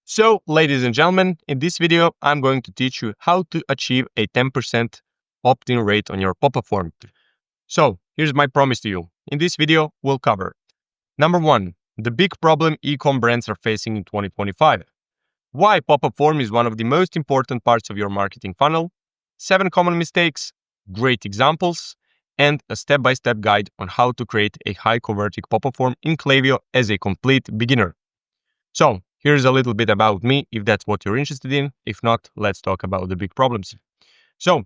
So, ladies and gentlemen, in this video, I'm going to teach you how to achieve a 10% opt-in rate on your pop-up form. So, here's my promise to you. In this video, we'll cover number one, the big problem e-com brands are facing in 2025. Why pop-up form is one of the most important parts of your marketing funnel, 7 common mistakes, great examples, and a step-by-step guide on how to create a high-converting pop-up form in Klaviyo as a complete beginner. So, here's a little bit about me if that's what you're interested in. If not, let's talk about the big problems. So,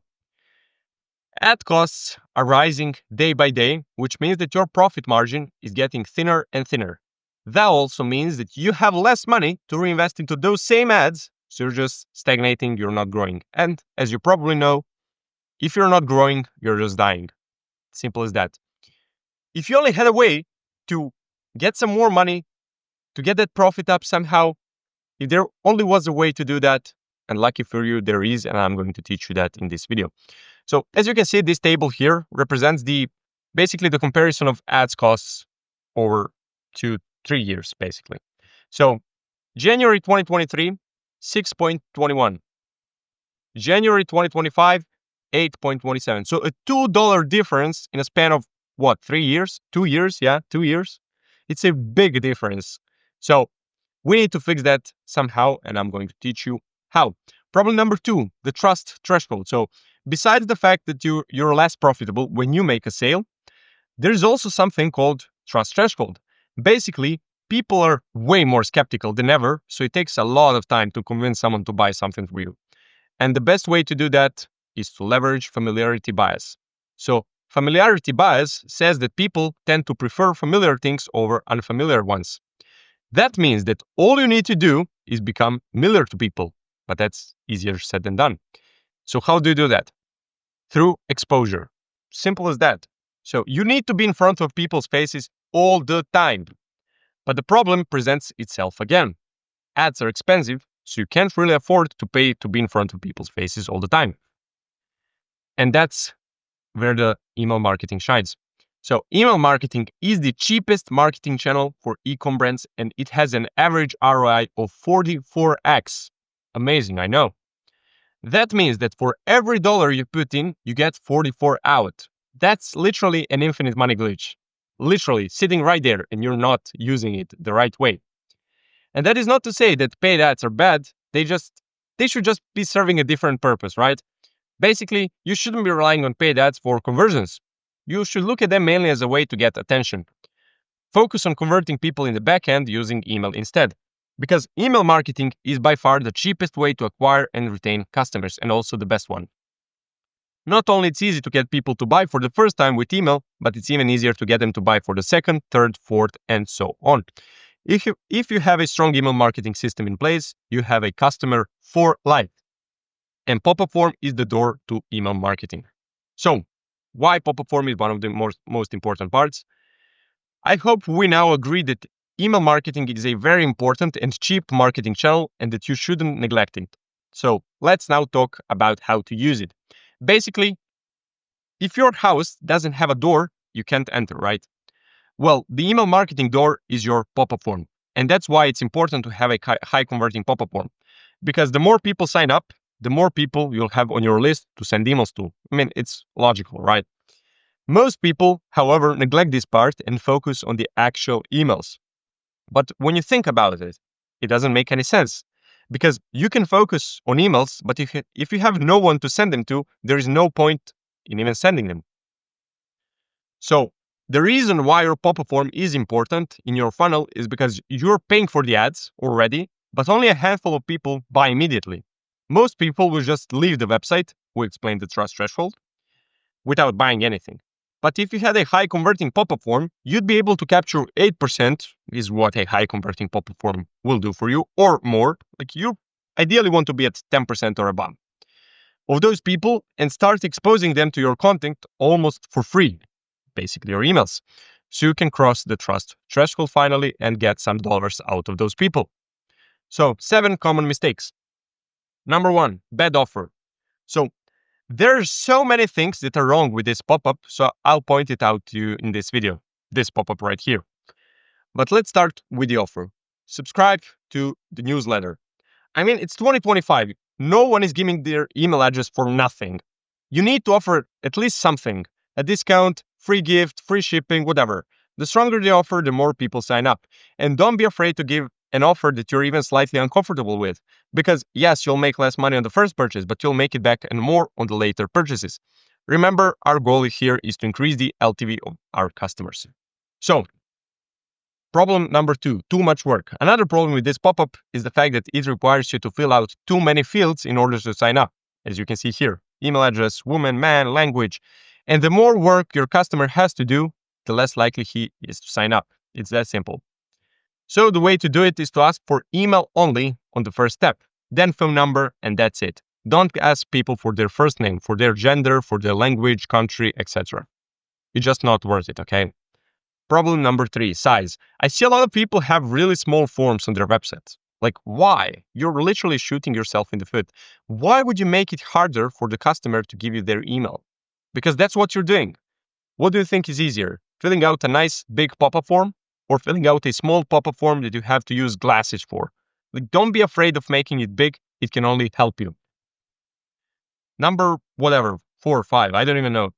ad costs are rising day by day, which means that your profit margin is getting thinner and thinner. That also means that you have less money to reinvest into those same ads, so you're just stagnating, you're not growing. And as you probably know, if you're not growing, you're just dying. Simple as that. If you only had a way to get some more money, to get that profit up somehow, if there only was a way to do that, and lucky for you, there is, and I'm going to teach you that in this video. So as you can see, this table here represents basically the comparison of ads costs over 2-3 years, basically. So January 2023, 6.21. January 2025, 8.27. So a $2 difference in a span of what, 3 years? 2 years? Yeah, 2 years. It's a big difference. So we need to fix that somehow, and I'm going to teach you how. Problem number 2, the trust threshold. So besides the fact that you're less profitable when you make a sale, there's also something called trust threshold. Basically, people are way more skeptical than ever, so it takes a lot of time to convince someone to buy something from you. And the best way to do that is to leverage familiarity bias. So familiarity bias says that people tend to prefer familiar things over unfamiliar ones. That means that all you need to do is become familiar to people, but that's easier said than done. So how do you do that? Through exposure. Simple as that. So you need to be in front of people's faces all the time. But the problem presents itself again. Ads are expensive, so you can't really afford to pay to be in front of people's faces all the time. And that's where the email marketing shines. So email marketing is the cheapest marketing channel for e-com brands, and it has an average ROI of 44x. Amazing, I know. That means that for every dollar you put in, you get 44 out. That's literally an infinite money glitch. Literally sitting right there, and you're not using it the right way. And that is not to say that paid ads are bad. They should just be serving a different purpose, right? Basically, you shouldn't be relying on paid ads for conversions. You should look at them mainly as a way to get attention. Focus on converting people in the back end using email instead. Because email marketing is by far the cheapest way to acquire and retain customers, and also the best one. Not only it's easy to get people to buy for the first time with email, but it's even easier to get them to buy for the second, third, fourth, and so on. If you have a strong email marketing system in place, you have a customer for life. And pop-up form is the door to email marketing. So, why pop-up form is one of the most important parts? I hope we now agree that email marketing is a very important and cheap marketing channel and that you shouldn't neglect it. So, let's now talk about how to use it. Basically, if your house doesn't have a door, you can't enter, right? Well, the email marketing door is your pop-up form. And that's why it's important to have a high converting pop-up form. Because the more people sign up, the more people you'll have on your list to send emails to. I mean, it's logical, right? Most people, however, neglect this part and focus on the actual emails. But when you think about it, it doesn't make any sense. Because you can focus on emails, but if you have no one to send them to, there is no point in even sending them. So the reason why your pop-up form is important in your funnel is because you're paying for the ads already, but only a handful of people buy immediately. Most people will just leave the website, we explained the trust threshold, without buying anything. But if you had a high converting pop-up form, you'd be able to capture 8%, is what a high converting pop-up form will do for you, or more. Like you ideally want to be at 10% or above of those people and start exposing them to your content almost for free, basically your emails. So you can cross the trust threshold finally and get some dollars out of those people. So 7 common mistakes. Number 1, bad offer. So there are so many things that are wrong with this pop-up, so I'll point it out to you in this video, this pop-up right here. But let's start with the offer. Subscribe to the newsletter. I mean, it's 2025. No one is giving their email address for nothing. You need to offer at least something, a discount, free gift, free shipping, whatever. The stronger the offer, the more people sign up. And don't be afraid to give an offer that you're even slightly uncomfortable with. Because yes, you'll make less money on the first purchase, but you'll make it back and more on the later purchases. Remember, our goal here is to increase the LTV of our customers. So, problem number 2, too much work. Another problem with this pop-up is the fact that it requires you to fill out too many fields in order to sign up. As you can see here, email address, woman, man, language. And the more work your customer has to do, the less likely he is to sign up. It's that simple. So the way to do it is to ask for email only on the first step, then phone number, and that's it. Don't ask people for their first name, for their gender, for their language, country, etc. It's just not worth it, okay? Problem number 3, size. I see a lot of people have really small forms on their websites. Like, why? You're literally shooting yourself in the foot. Why would you make it harder for the customer to give you their email? Because that's what you're doing. What do you think is easier? Filling out a nice big pop-up form or filling out a small pop-up form that you have to use glasses for? Like, don't be afraid of making it big. It can only help you. Number, whatever, 4 or 5, I don't even know.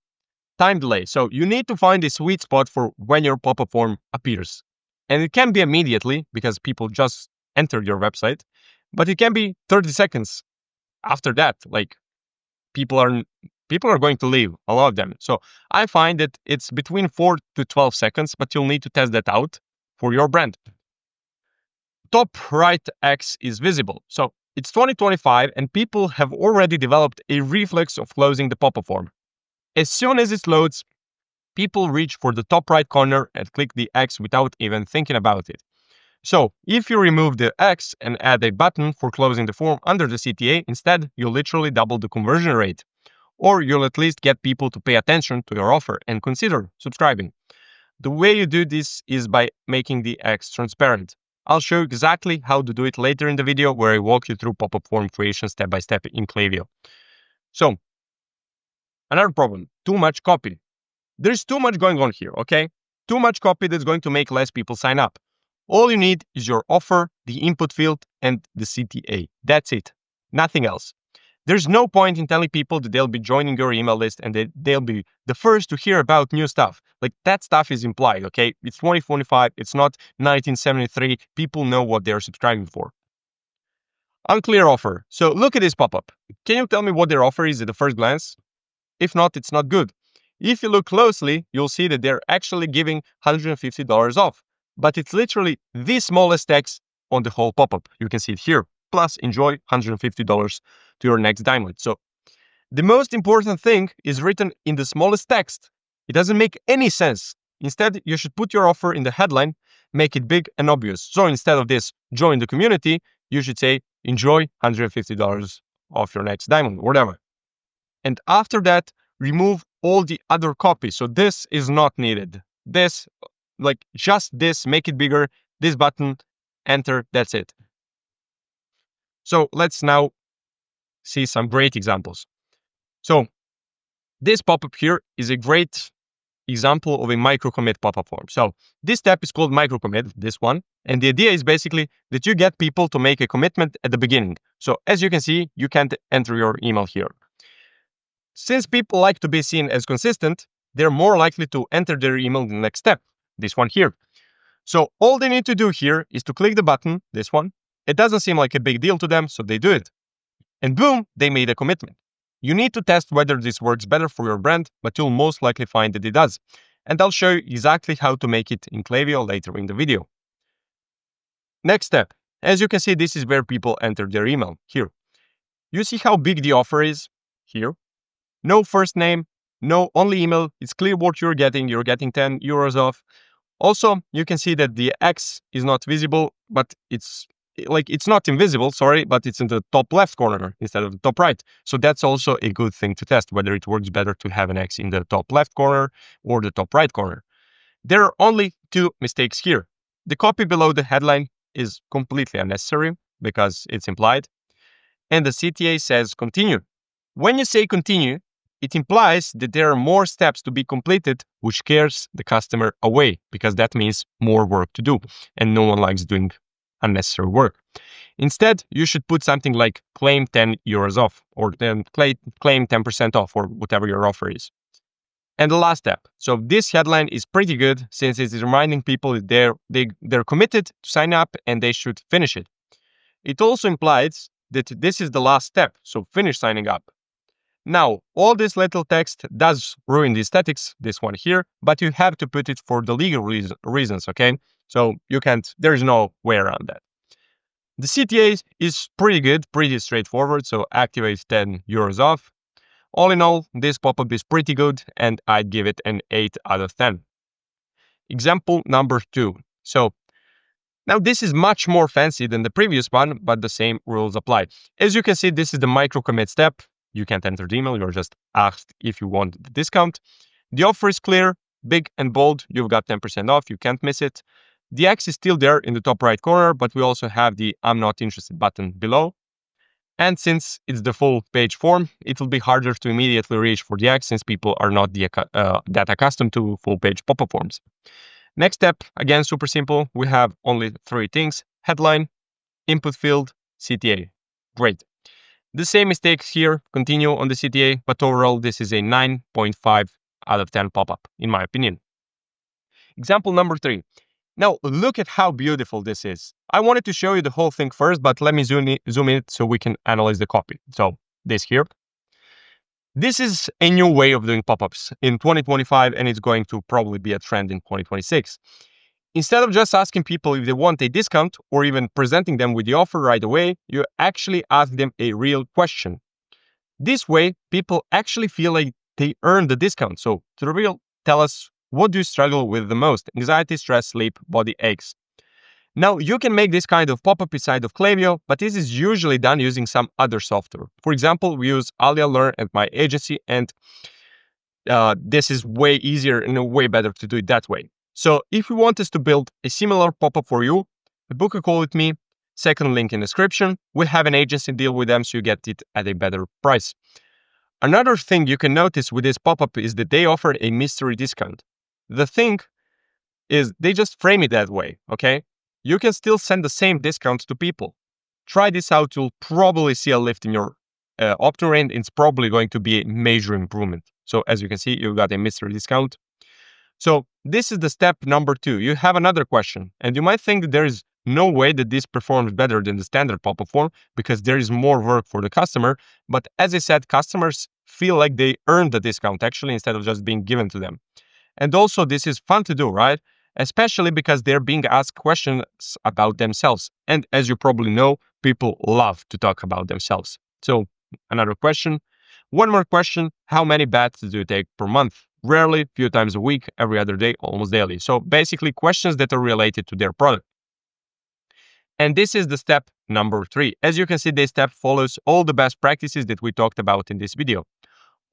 Time delay. So you need to find a sweet spot for when your pop-up form appears. And it can be immediately because people just enter your website, but it can be 30 seconds after that. Like, people are going to leave, a lot of them. So I find that it's between 4 to 12 seconds, but you'll need to test that out for your brand. Top right X is visible. So it's 2025 and people have already developed a reflex of closing the pop-up form. As soon as it loads, people reach for the top right corner and click the X without even thinking about it. So if you remove the X and add a button for closing the form under the CTA, instead, you'll literally double the conversion rate. Or you'll at least get people to pay attention to your offer and consider subscribing. The way you do this is by making the X transparent. I'll show you exactly how to do it later in the video where I walk you through pop-up form creation step by step in Klaviyo. So, another problem, too much copy. There's too much going on here, okay? Too much copy that's going to make less people sign up. All you need is your offer, the input field, and the CTA. That's it. Nothing else. There's no point in telling people that they'll be joining your email list and that they'll be the first to hear about new stuff. Like, that stuff is implied, okay? It's 2025, it's not 1973. People know what they're subscribing for. Unclear offer. So look at this pop-up. Can you tell me what their offer is at the first glance? If not, it's not good. If you look closely, you'll see that they're actually giving $150 off. But it's literally the smallest text on the whole pop-up. You can see it here. Plus, enjoy $150 to your next diamond. So the most important thing is written in the smallest text. It doesn't make any sense. Instead, you should put your offer in the headline, make it big and obvious. So instead of this, join the community, you should say, enjoy $150 off your next diamond, whatever. And after that, remove all the other copy. So this is not needed. This, like just this, make it bigger, this button, enter, that's it. So let's now see some great examples. So this pop-up here is a great example of a micro-commit pop-up form. So this step is called micro-commit, this one. And the idea is basically that you get people to make a commitment at the beginning. So as you can see, you can't enter your email here. Since people like to be seen as consistent, they're more likely to enter their email in the next step, this one here. So all they need to do here is to click the button, this one. It doesn't seem like a big deal to them, so they do it. And boom, they made a commitment. You need to test whether this works better for your brand, but you'll most likely find that it does. And I'll show you exactly how to make it in Klaviyo later in the video. Next step. As you can see, this is where people enter their email, here. You see how big the offer is? Here. No first name, no only email. It's clear what you're getting. You're getting 10 euros off. Also, you can see that the X is not visible, but it's not invisible, sorry, but it's in the top left corner instead of the top right. So that's also a good thing to test, whether it works better to have an X in the top left corner or the top right corner. There are only 2 mistakes here. The copy below the headline is completely unnecessary because it's implied. And the CTA says continue. When you say continue, it implies that there are more steps to be completed, which scares the customer away because that means more work to do. And no one likes doing unnecessary work. Instead, you should put something like claim 10 euros off, or then claim 10% off, or whatever your offer is. And the last step. So this headline is pretty good since it is reminding people that they're committed to sign up and they should finish it. It also implies that this is the last step, so finish signing up. Now, all this little text does ruin the aesthetics, this one here, but you have to put it for the legal reasons, okay? So there's no way around that. The CTA is pretty good, pretty straightforward, so activate 10 euros off. All in all, this pop-up is pretty good, and I'd give it an 8 out of 10. Example number 2. So now this is much more fancy than the previous one, but the same rules apply. As you can see, this is the micro commit step. You can't enter the email, you're just asked if you want the discount. The offer is clear, big and bold. You've got 10% off, you can't miss it. The X is still there in the top right corner, but we also have the I'm not interested button below. And since it's the full page form, it will be harder to immediately reach for the X since people are not that accustomed to full page pop-up forms. Next step, again, super simple. We have only 3 things: headline, input field, CTA. Great. The same mistakes here continue on the CTA, but overall, this is a 9.5 out of 10 pop-up, in my opinion. Example number 3. Now, look at how beautiful this is. I wanted to show you the whole thing first, but let me zoom in so we can analyze the copy. So, this here. This is a new way of doing pop-ups in 2025, and it's going to probably be a trend in 2026. Instead of just asking people if they want a discount or even presenting them with the offer right away, you actually ask them a real question. This way, people actually feel like they earned the discount. So, to the real, tell us, what do you struggle with the most? Anxiety, stress, sleep, body aches. Now, you can make this kind of pop-up inside of Klaviyo, but this is usually done using some other software. For example, we use Alia Learn at my agency, and this is way easier and way better to do it that way. So if you want us to build a similar pop-up for you, book a call with me, second link in the description. We'll have an agency deal with them so you get it at a better price. Another thing you can notice with this pop-up is that they offer a mystery discount. The thing is they just frame it that way, okay? You can still send the same discount to people. Try this out, you'll probably see a lift in your opt-in rate. It's probably going to be a major improvement. So as you can see, you've got a mystery discount. So this is the step number 2. You have another question, and you might think that there is no way that this performs better than the standard pop-up form because there is more work for the customer. But as I said, customers feel like they earned the discount actually instead of just being given to them. And also this is fun to do, right? Especially because they're being asked questions about themselves. And as you probably know, people love to talk about themselves. So another question. One more question. How many baths do you take per month? Rarely, few times a week, every other day, almost daily. So basically questions that are related to their product. And this is the step number 3. As you can see, this step follows all the best practices that we talked about in this video.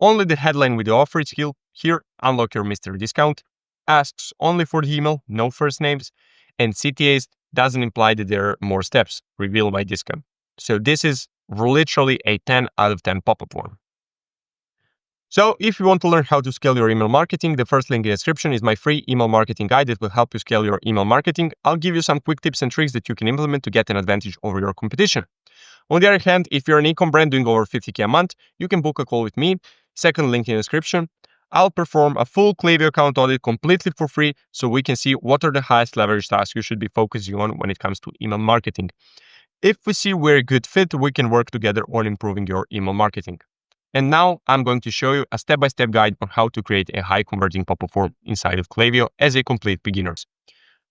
Only the headline with the offer is here, unlock your mystery discount, asks only for the email, no first names, and CTAs doesn't imply that there are more steps, reveal my discount. So this is literally a 10 out of 10 pop-up form. So if you want to learn how to scale your email marketing, the first link in the description is my free email marketing guide that will help you scale your email marketing. I'll give you some quick tips and tricks that you can implement to get an advantage over your competition. On the other hand, if you're an e-com brand doing over 50K a month, you can book a call with me. Second link in the description. I'll perform a full Klaviyo account audit completely for free so we can see what are the highest leverage tasks you should be focusing on when it comes to email marketing. If we see we're a good fit, we can work together on improving your email marketing. And now I'm going to show you a step-by-step guide on how to create a high converting pop-up form inside of Klaviyo as a complete beginner.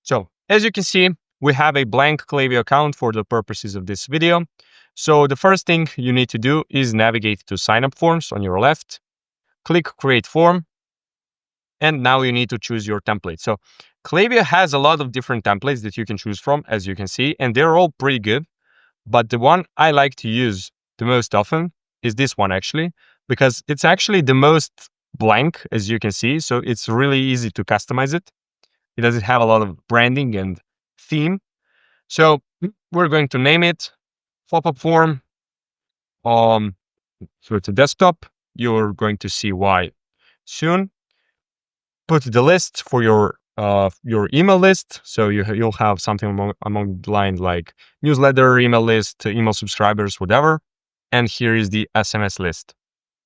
So as you can see, we have a blank Klaviyo account for the purposes of this video. So the first thing you need to do is navigate to sign up forms on your left, click create form, and now you need to choose your template. So Klaviyo has a lot of different templates that you can choose from, as you can see, and they're all pretty good. But the one I like to use the most often is this one actually, because it's actually the most blank, as you can see. So it's really easy to customize it. It doesn't have a lot of branding and theme. So we're going to name it pop-up form. So it's a desktop. You're going to see why soon. Put the list for your your email list. So you'll have something among the line like newsletter, email list, email subscribers, whatever. And here is the SMS list.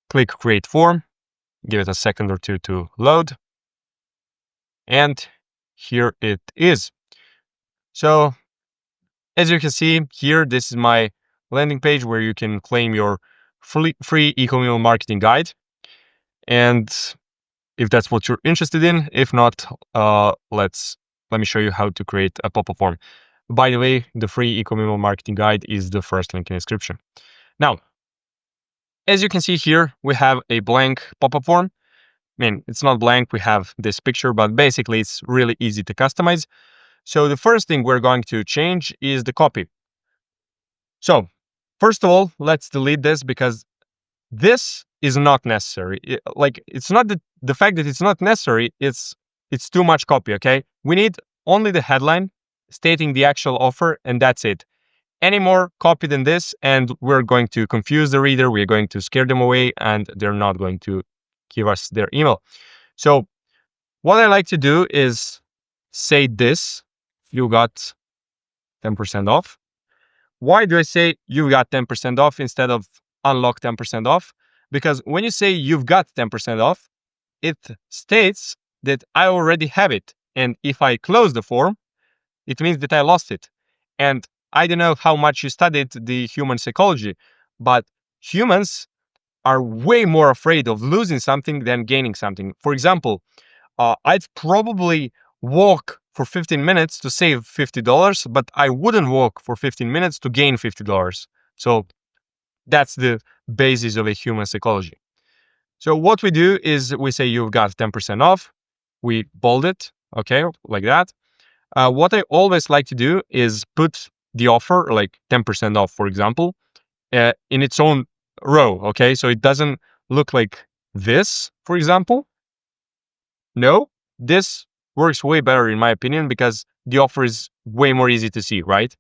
Click create form, give it a second or two to load. And here it is. So as you can see here, this is my landing page where you can claim your free e-commerce marketing guide. And if that's what you're interested in, if not, let me show you how to create a pop-up form. By the way, the free e-commerce marketing guide is the first link in the description. Now, as you can see here, we have a blank pop-up form. I mean, it's not blank, we have this picture, but basically it's really easy to customize. So the first thing we're going to change is the copy. So first of all, let's delete this because this is not necessary. It's not the fact that it's not necessary, it's too much copy, okay? We need only the headline stating the actual offer, and that's it. Any more copy than this, and we're going to confuse the reader, we're going to scare them away, and they're not going to give us their email. So what I like to do is say this: you got 10% off. Why do I say you got 10% off instead of unlock 10% off? Because when you say you've got 10% off, it states that I already have it. And if I close the form, it means that I lost it. And I don't know how much you studied the human psychology, but humans are way more afraid of losing something than gaining something. For example, I'd probably walk for 15 minutes to save $50, but I wouldn't walk for 15 minutes to gain $50. So that's the basis of a human psychology. So what we do is we say you've got 10% off. We bold it, okay, like that. What I always like to do is put the offer, like 10% off, for example, in its own row, okay? So it doesn't look like this, for example. No, this works way better in my opinion because the offer is way more easy to see, right?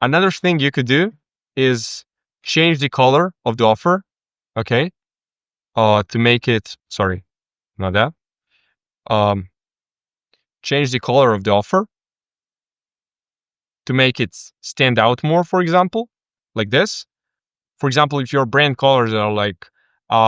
Another thing you could do is change the color of the offer, okay? To make it, sorry, not that. Change the color of the offer to make it stand out more, for example, like this. For example, if your brand colors are like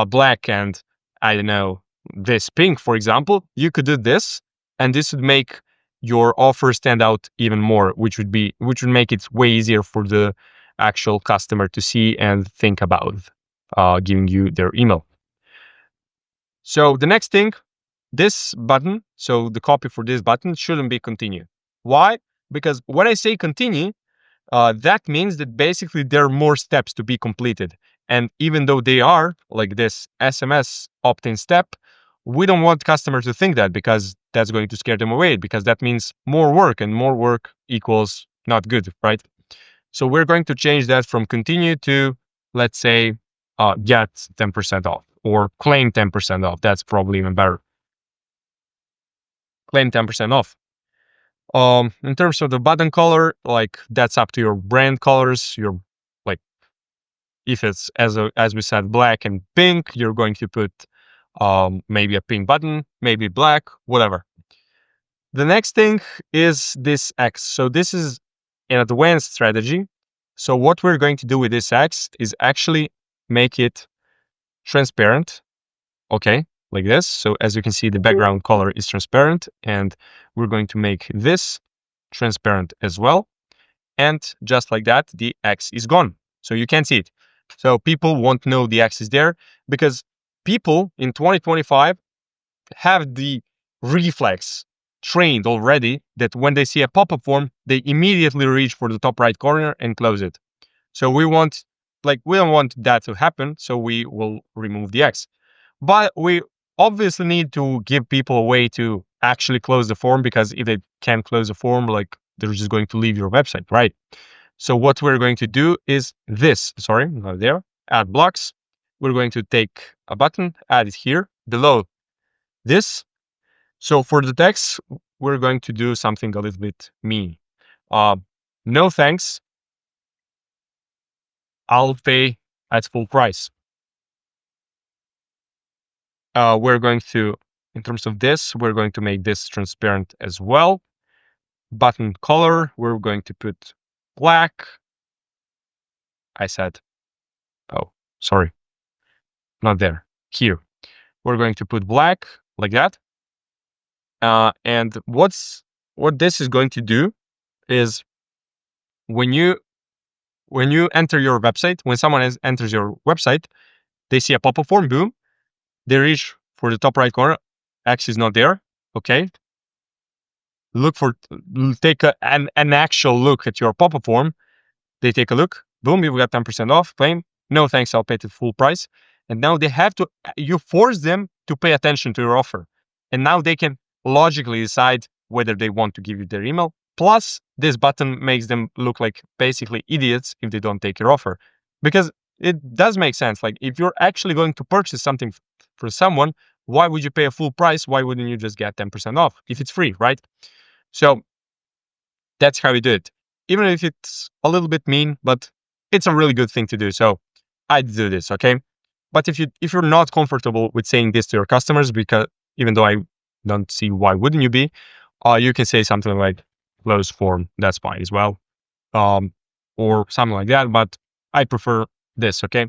black and I don't know, this pink, for example, you could do this, and this would make your offer stand out even more, which would make it way easier for the actual customer to see and think about giving you their email. So the next thing, this button, so the copy for this button shouldn't be continue. Why? Because when I say continue, that means that basically there are more steps to be completed. And even though they are like this SMS opt-in step, we don't want customers to think that because that's going to scare them away because that means more work and more work equals not good, right? So we're going to change that from continue to, let's say, get 10% off or claim 10% off. That's probably even better. Claim 10% off. In terms of the button color, like that's up to your brand colors. Your like, if it's as we said, black and pink, you're going to put maybe a pink button, maybe black, whatever. The next thing is this X. So this is an advanced strategy. So what we're going to do with this X is actually make it transparent. Okay, like this. So as you can see, the background color is transparent, and we're going to make this transparent as well. And just like that, the X is gone. So you can't see it. So people won't know the X is there because people in 2025 have the reflex trained already that when they see a pop-up form, they immediately reach for the top right corner and close it. So we don't want that to happen. So we will remove the X. But we obviously need to give people a way to actually close the form because if they can't close the form, like they're just going to leave your website, right? So what we're going to do is this, sorry, not there, add blocks. We're going to take a button, add it here below this. So for the text, we're going to do something a little bit mean. No thanks. I'll pay at full price. We're going to in terms of this, we're going to make this transparent as well. Button color, we're going to put black. I said, oh, sorry, not there. Here, we're going to put black like that. And what this is going to do is when you enter your website, when someone enters your website, they see a pop-up form, boom, they reach for the top right corner, X is not there, okay. Take an actual look at your pop-up form. They take a look, boom, you've got 10% off, claim, no thanks, I'll pay the full price. And now they have to, you force them to pay attention to your offer. And now they can logically decide whether they want to give you their email. Plus, this button makes them look like basically idiots if they don't take your offer. Because it does make sense. Like, if you're actually going to purchase something for someone, why would you pay a full price? Why wouldn't you just get 10% off if it's free, right? So that's how we do it. Even if it's a little bit mean, but it's a really good thing to do. So I do this, okay? But if you're not comfortable with saying this to your customers, because even though I don't see why wouldn't you be, you can say something like close form. That's fine as well, or something like that. But I prefer this, okay?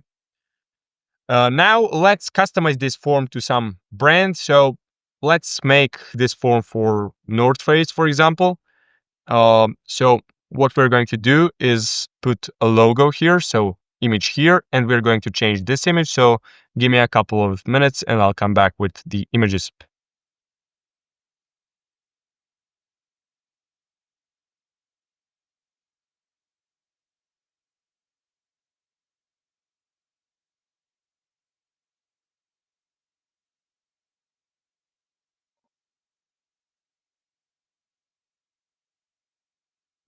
Now let's customize this form to some brand. So let's make this form for North Face, for example. So what we're going to do is put a logo here, so image here, and we're going to change this image. So give me a couple of minutes and I'll come back with the images.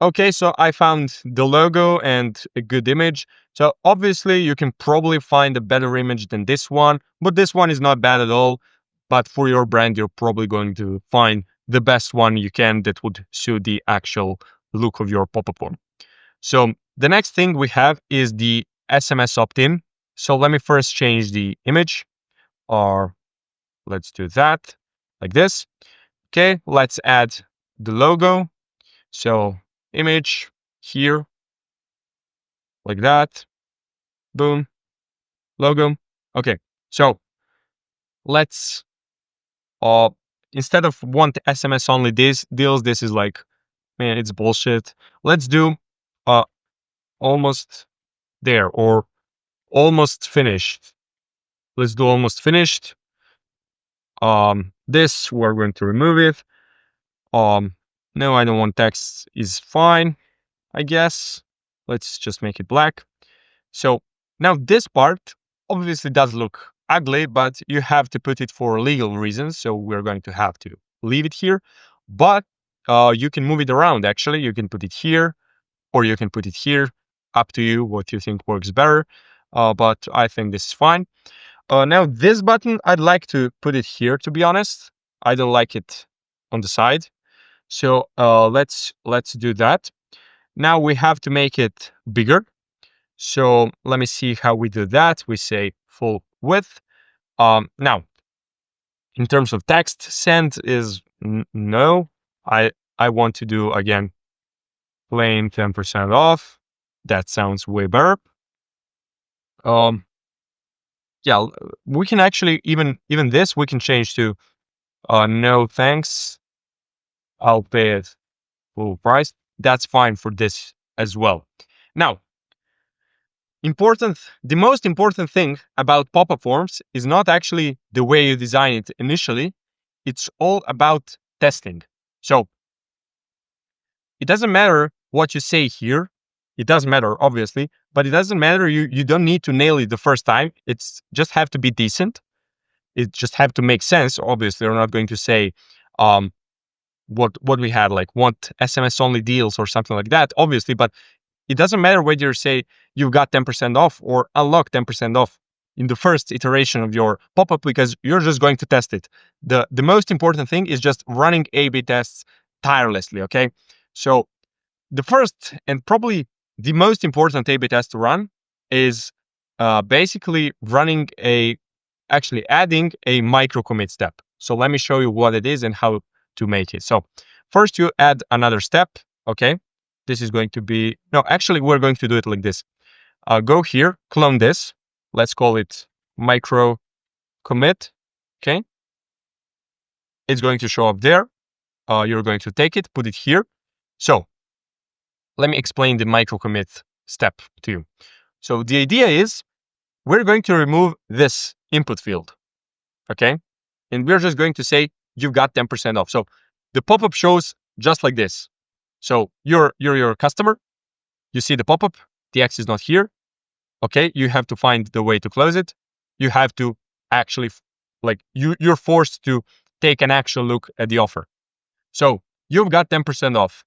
Okay, so I found the logo and a good image. So obviously you can probably find a better image than this one, but this one is not bad at all. But for your brand, you're probably going to find the best one you can that would suit the actual look of your pop-up form. So the next thing we have is the SMS opt-in. So let me first change the image, or let's do that like this. Okay, let's add the logo. So image here, like that, boom, logo. Okay, so let's, instead of want SMS only deals, this is like, man, it's bullshit. Let's do uh, almost there, or almost finished. Let's do almost finished. This, we're going to remove it. No, I don't want text, is fine, I guess. Let's just make it black. So now this part obviously does look ugly, but you have to put it for legal reasons. So we're going to have to leave it here, but you can move it around. Actually, you can put it here, or you can put it here. Up to you what you think works better. But I think this is fine. Now this button, I'd like to put it here, to be honest. I don't like it on the side. So let's do that. Now we have to make it bigger. So let me see how we do that. We say full width. Now, in terms of text, send is no. I want to do, again, plain 10% off. That sounds way better. Yeah, we can actually even this we can change to no thanks, I'll pay it full price. That's fine for this as well. Now, the most important thing about pop-up forms is not actually the way you design it initially. It's all about testing. So it doesn't matter what you say here. It doesn't matter, obviously, but it doesn't matter. You don't need to nail it the first time. It's just have to be decent. It just have to make sense. Obviously, we're not going to say what we had, like want SMS only deals or something like that, obviously, but it doesn't matter whether you say you've got 10% off or unlock 10% off in the first iteration of your pop-up, because you're just going to test it. The most important thing is just running A/B tests tirelessly, okay? So the first and probably the most important A/B test to run is basically adding a micro commit step. So let me show you what it is and how to make it. So first you add another step. Okay. This is going to be, no, actually we're going to do it like this. Go here, clone this. Let's call it micro commit. Okay. It's going to show up there. You're going to take it, put it here. So let me explain the micro commit step to you. So the idea is we're going to remove this input field. Okay. And we're just going to say you've got 10% off. So the pop-up shows just like this. So you're your customer. You see the pop-up. The X is not here. Okay. You have to find the way to close it. You have to actually you're forced to take an actual look at the offer. So you've got 10% off.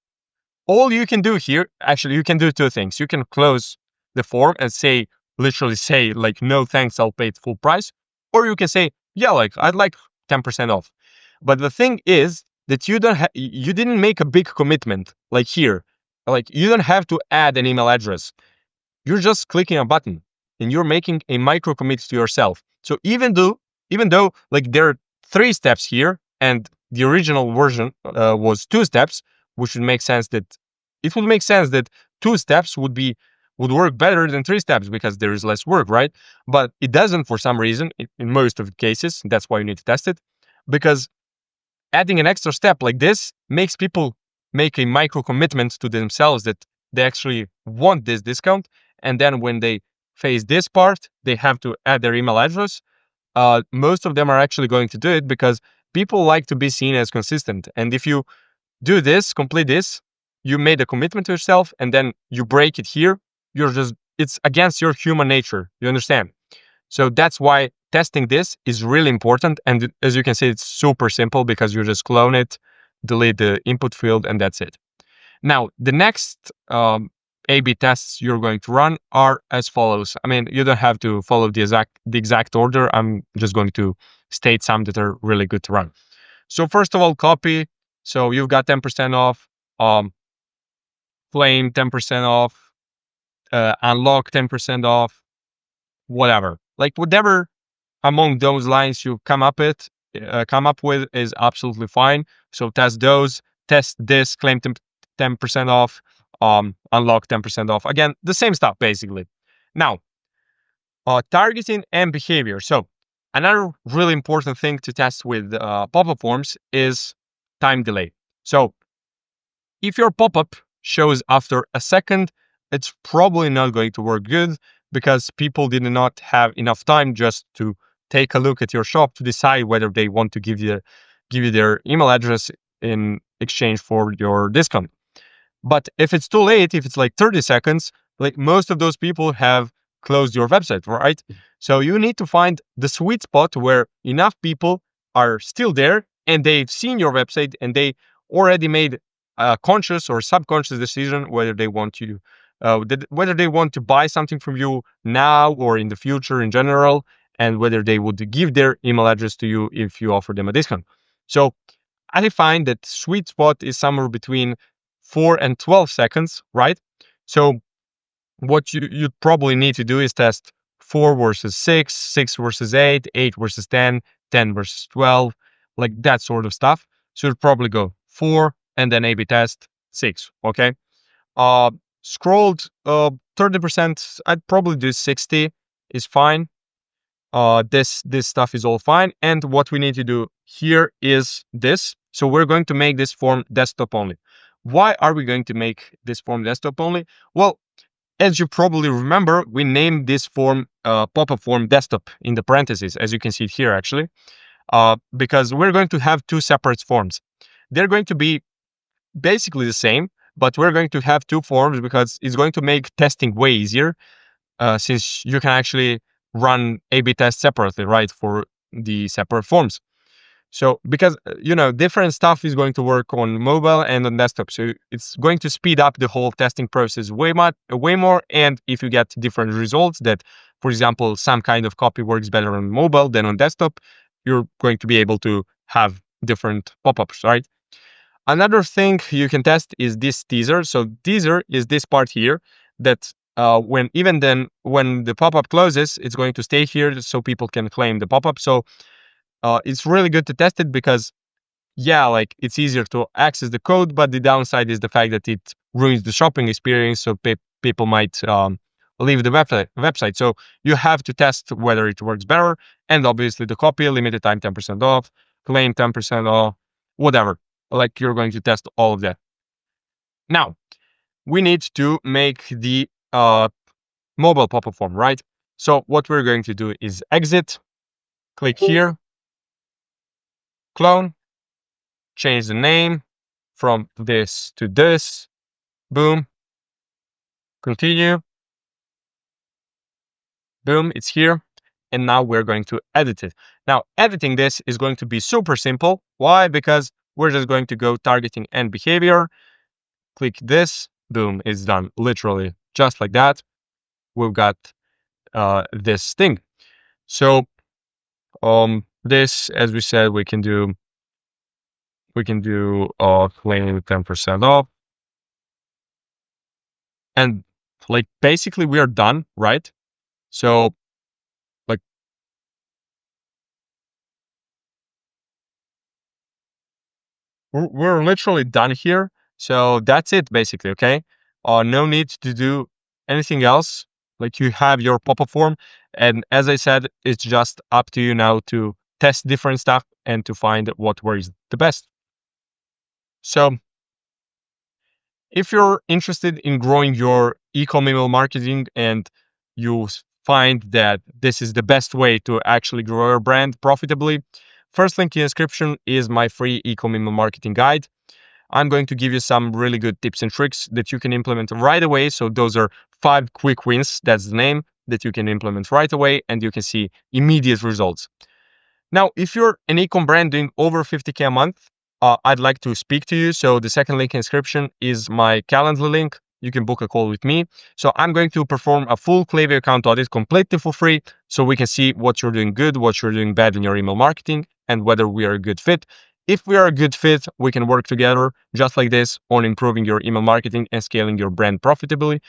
All you can do here, actually, you can do two things. You can close the form and literally say like, no, thanks, I'll pay it full price. Or you can say, yeah, like I'd like 10% off. But the thing is that you didn't make a big commitment like here. Like you don't have to add an email address. You're just clicking a button and you're making a micro commit to yourself. So even though like there are 3 steps here and the original version was 2 steps, which would make sense that 2 steps would work better than 3 steps because there is less work, right? But it doesn't for some reason in most of the cases. That's why you need to test it, because adding an extra step like this makes people make a micro commitment to themselves that they actually want this discount. And then when they face this part, they have to add their email address. Most of them are actually going to do it because people like to be seen as consistent. And if you do this, complete this, you made a commitment to yourself and then you break it here, it's against your human nature. You understand? So that's why testing this is really important. And as you can see, it's super simple because you just clone it, delete the input field, and that's it. Now, the next A/B tests you're going to run are as follows. I mean, you don't have to follow the exact order. I'm just going to state some that are really good to run. So first of all, copy. So you've got 10% off, claim 10% off, unlock 10% off, whatever. Like whatever among those lines you come up with is absolutely fine. So test those, test this, claim 10% off, unlock 10% off. Again, the same stuff basically. Now, targeting and behavior. So another really important thing to test with pop-up forms is time delay. So if your pop-up shows after a second, it's probably not going to work good because people did not have enough time just to take a look at your shop to decide whether they want to give you their email address in exchange for your discount. But if it's too late, if it's like 30 seconds, like most of those people have closed your website, right? So you need to find the sweet spot where enough people are still there and they've seen your website and they already made a conscious or subconscious decision whether they want to buy something from you now or in the future in general, and whether they would give their email address to you if you offer them a discount. So I find that sweet spot is somewhere between 4 and 12 seconds, right? So what you'd probably need to do is test 4 versus 6, 6 versus 8, 8 versus 10, 10 versus 12, like that sort of stuff. So you'd probably go 4 and then A/B test 6, okay? Scrolled 30%, I'd probably do 60 is fine. This stuff is all fine. And what we need to do here is this. So we're going to make this form desktop only. Why are we going to make this form desktop only? Well, as you probably remember, we named this form pop-up form desktop in the parentheses, as you can see it here actually, because we're going to have 2 separate forms. They're going to be basically the same, but we're going to have 2 forms because it's going to make testing way easier, since you can actually run A/B tests separately, right, for the separate forms. So because different stuff is going to work on mobile and on desktop, so it's going to speed up the whole testing process way more. And if you get different results, that for example some kind of copy works better on mobile than on desktop, you're going to be able to have different pop-ups, right? Another thing you can test is this teaser. So teaser is this part here that when the pop-up closes, it's going to stay here so people can claim the pop-up. So it's really good to test it because, yeah, like it's easier to access the code, but the downside is the fact that it ruins the shopping experience. So people might leave the website. So you have to test whether it works better. And obviously the copy, limited time 10% off, claim 10% off, whatever. Like you're going to test all of that. Now, we need to make the mobile pop-up form, right? So what we're going to do is exit, click here, clone, change the name from this to this, boom, continue, boom, it's here. And now we're going to edit it. Now, editing this is going to be super simple. Why? Because we're just going to go targeting and behavior, click this, boom, it's done. Literally just like that. We've got this thing. So this, as we said, we can do claim 10% off. And like basically we are done, right? So like we're literally done here. So that's it basically, okay? No need to do anything else. Like you have your pop-up form. And as I said, it's just up to you now to test different stuff and to find what works the best. So if you're interested in growing your e-com email marketing and you find that this is the best way to actually grow your brand profitably, first link in the description is my free e-com email marketing guide. I'm going to give you some really good tips and tricks that you can implement right away. So those are 5 quick wins. That's the name that you can implement right away and you can see immediate results. Now, if you're an e-com brand doing over 50K a month, I'd like to speak to you. So the second link in description is my calendar link. You can book a call with me. So I'm going to perform a full Klaviyo account audit completely for free so we can see what you're doing good, what you're doing bad in your email marketing, and whether we are a good fit. If we are a good fit, we can work together just like this on improving your email marketing and scaling your brand profitably.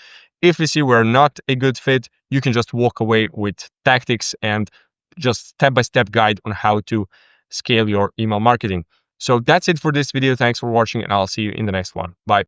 If we see we're not a good fit, you can just walk away with tactics and just step-by-step guide on how to scale your email marketing. So that's it for this video. Thanks for watching and I'll see you in the next one. Bye.